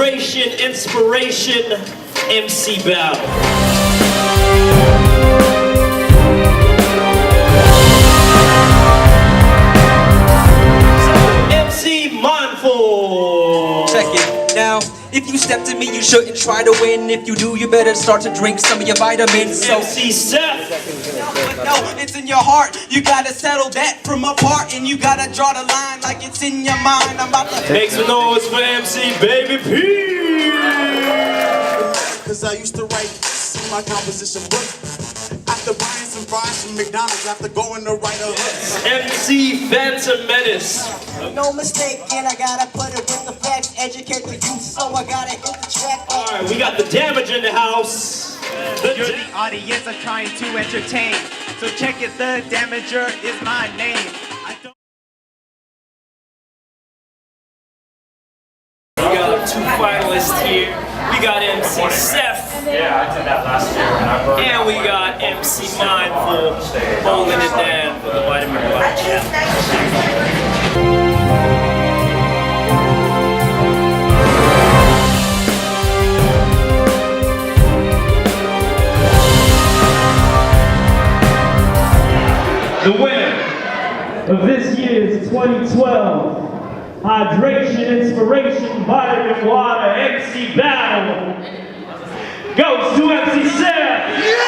Hydration, Inspiration, MC Battle. Check it. Now, if you step to me, you shouldn't try to win. If you do, you better start to drink some of your vitamins. So MC Seth. No, it's in your heart. You gotta settle that from apart, and you gotta draw the line like it's in your mind. I'm about to make some noise for MC Baby P. Cause I used to write my composition book after buying some fries from McDonald's after going to write a hook. MC Phantom Menace. no mistake, and I gotta put it with the facts, educate the youth, so I gotta hit the track. Alright, we got the Damage in the house. You're the audience I'm trying to entertain. So check it, the Damager is my name. We got two finalists here. We got MC Seth. Yeah, I did that last year. And we got MC Mindful holding it down for the Vitamin Water Challenge. The winner of this year's 2012 Hydration, Inspiration, Vitamin Water MC Battle goes to MC Seth.